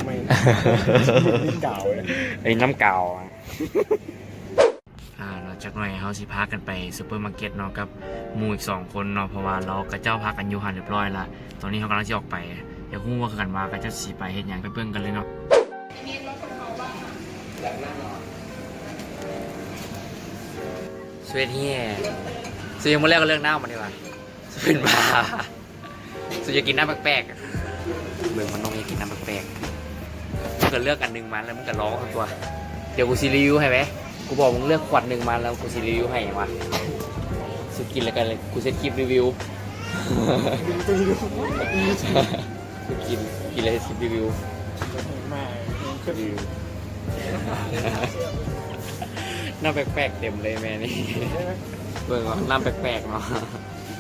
ไม่น้ำเก่าเลยไอ้น้ำเก่าเราจากหน่อยเขาสิพากันไปซูเปอร์มาร์เก็ตเนาะกับหมู่อีก2 คนเนาะเพราะว่าเรากับเจ้าพากันอยู่หันเรียบร้อยละตอนนี้เขากำลังจะออกไปเดี๋ยวคู่ว่ากันว่าก็จะสีไปเห็นอย่างไปเบิ่งกันเลยเนาะสวีทเฮียสุยังมาเล่นกันเรื่องน้ำมาดีกว่าสุเป็นบ้าสุจะกินน้ำแปลกๆเบิ่งมันน้องอยากกินน้ำแปลกๆมึงก็เลือกอันหนึ่งมาแล้วมึงก็ร้องกันตัวเดี๋ยวกูซีรีวิวให้ไหมกูบอกมึงเลือกขวดหนึ่งมาแล้วกูซีรีวิวให้วะสุกินแล้วกันเลยกูเซตคลิปรีวิวกินเลยคลิปรีวิวน้ำแปลกๆเต็มเลยแม่นี่เบิ่งว่าน้ำแปลกๆเนาะ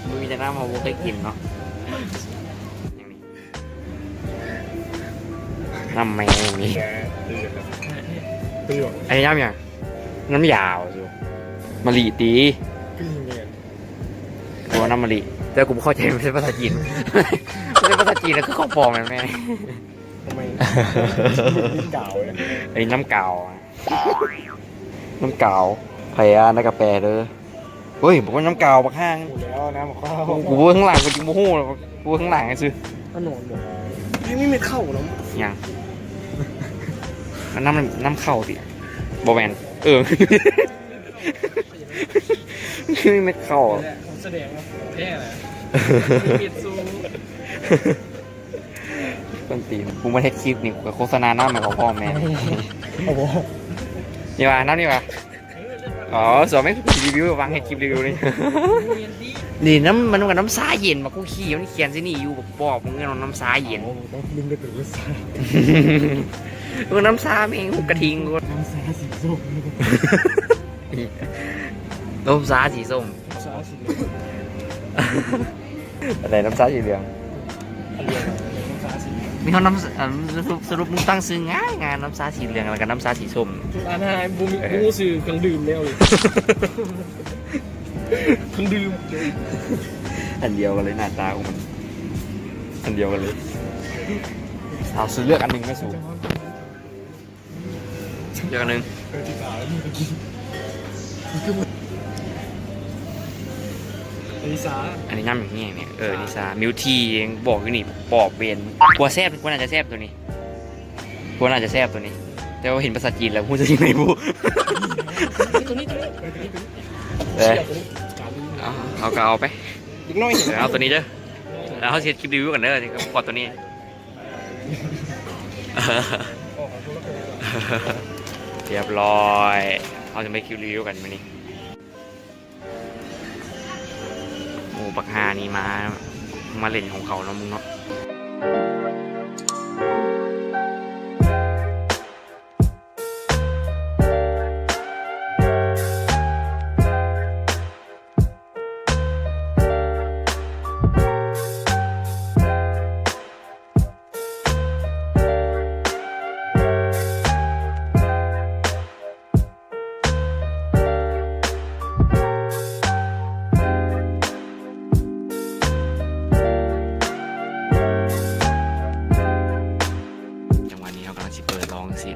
มึงมีแต่น้ำมาวุ้งได้กินเนาะน้ำแมวนี่ไอ้น้ำอย่างน้ำยาวสิมะลิตีตัวน้ำมะลิแต่กูไม่เข้าใจไม่ใช่ภาษาจีนไม่ใช่ภาษาจีนนะคือของปลอมแม่แม่ทำไมน้ำเก่าเลยไอ้น้ำเก่าน้ำเก่าไผ่อะนักกาแฟเด้อเฮ้ยบอกว่าน้ำเก่าบักห้างแล้วน้ำข้าวกูข้างหลังกูจิโมโหกูข้างหลังไงซื้อขนมหมดไม่เข้าหรอยังน้ำเข้าดิบอแมนคือไม่เข้าแสดงว่าแพ้แหละปิดซูต้นตีนกูมาเทคคลิปนี่กูโฆษณาหน้ามันของพ่อแม่นี่ว่าน้ำนี่ว่าอ๋อสอนไม่รีวิววางให้คลิปรีวิวนี่นี่มันกับน้ำซาเย็นมากูขี่มันเขียนสินี่อยู่บอกมึงเอาน้ำซาเย็นต้องดึงไปถึงน้ำซาน้ำซาเองกระทิงกูน้ำซาสีส้มน้ำซาสีส้มอะไรน้ำซาสีเหลืองมีเขาน้ำสรุปมึงตั้งซื้อง่ายงานน้ำซาสีเหลืองอะไรกับน้ำซาสีส้มอันนั้นบูมซื้อเครื่องดื่มแล้วเลยเครื่องดื่มอันเดียวกันเลยหน้าตาของมันอันเดียวกันเลยเอาซื้อเลือกอันหนึ่งไม่สูงเลือกอันหนึ่งนิสาอันนี้น้ำอย่างนี้เนี่ยนิสามิวทีเองบอกอยู่นี่ปอบเบนกลัวแซบกลัวน่าจะแซบตัวนี้กลัวน่าจะแซบตัวนี้แต่ว่าเห็นภาษาจีนแล้วพูดจะยังไงบูตัวนี้เอาก็เอาไปอีกน้อยเอาตัวนี้เด้อแล้วเขาเช็ดคลิปรีวิวกันเด้อที่กดตัวนี้เรียบร้อยเขาจะไม่คลิปรีวิวกันมานี่โอ้ปักฮานี่มาเล่นของเขาเนาะมึงเนาะ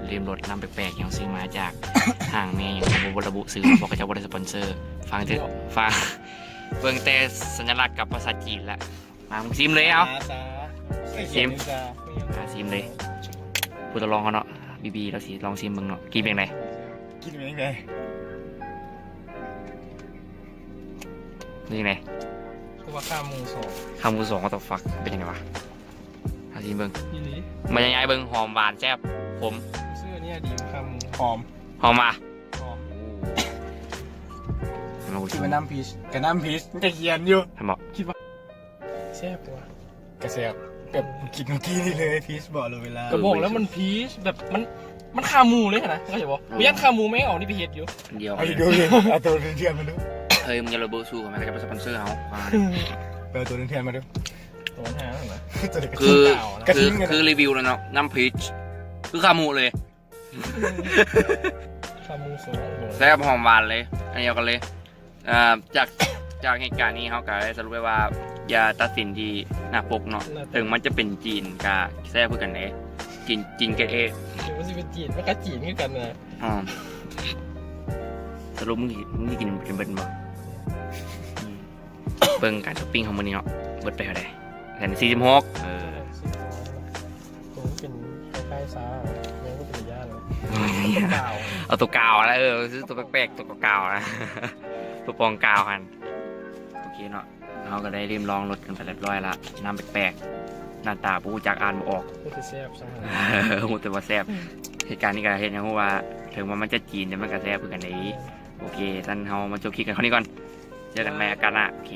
เรียมรถน้ำแปลกๆยังซื้อมาจากห่างแม่ยังระบุซื้อบอกกับเจ้าบริษัทสปอนเซอร์ฟังเถอะฟังเบิ่งแต่สัญลักษณ์กับภาษาจีนละมาซิมเลยเอาซิมเลยพูดตลองเขาเนาะบีเราสิลองซิมมึงเนาะกินเป็นไงนี่ยังไงว่าข้ามูสองก็ต้องฟักเป็นยังไงวะซิมเบิ้งมันยังไงเบิ้งหอมหวานแซ่บผมเสื้อเนี่ยดีข้ามูหอมมาคิดว่าน้ำพีชกับน้ำพีชจะเขียนอยู่ทำบอกคิดว่าแซ่บว่ะกระแซ่บแบบกินเมื่อกี้นี่เลยพีชบอกเลยเวลาก็บอกแล้วมันพีชแบบมันคามูเลยนะเขาจะบอกไม่ยัดคามูไม่ออกนี่ไปเห็ดอยู่เดียวดูเลยเอาตัวเทียนมาดูเฮ้ยมึงอย่าระเบิดสู้มันจะเป็นสปอนเซอร์เขาไปเอาตัวเทียนมาดูตัวแทนเหรอคือรีวิวแล้วเนาะน้ำพีชคือคามูเลยคามูสองแซ่บหอมหวานเลยอันเดียวกันเลยจากเหตุการณ์นี้เขาก็ได้สรุปไว้ว่าอย่าตัดสินที่หน้าปกเนาะถึงมันจะเป็นจีนกับแซ่บเพื่อกันเลย จีนเกรดเอ เดี๋ยวมันจะเป็นจีนมันก็จีนคือกันนะ อ๋อสรุปมึงกินเป็นเบิร์นบ่เบิ่งการช้อปปิ้งของมันนี่เนาะเบิร์ดไปเท่าไหร่46ตัวนี้เป็นคล้ายๆซ่ายังก็เป็นย่าเลยกาว เอาตัวกาวแล้วซื้อตัวแปลกๆตัวกาวนะ ตัวปองกาวกันโอเคเนาะเราก็ได้ริมลองรถกันไปเรียบร้อยละน้ำแปลกๆหน้าตาปูจากอ่านบ่ออก ก็คือแซ่บใช่ไหม หูแต่ว่าแซ่บเหตุการณ์นี้ก็เห็นนะว่าถึงว่ามันจะจีนแต่มันก็แซ่บเพื่อกันได้โอเคท่านเรามาจบคลิปกันเท่านี้ก่อนเจอกันใหม่อาการหน้าโอเค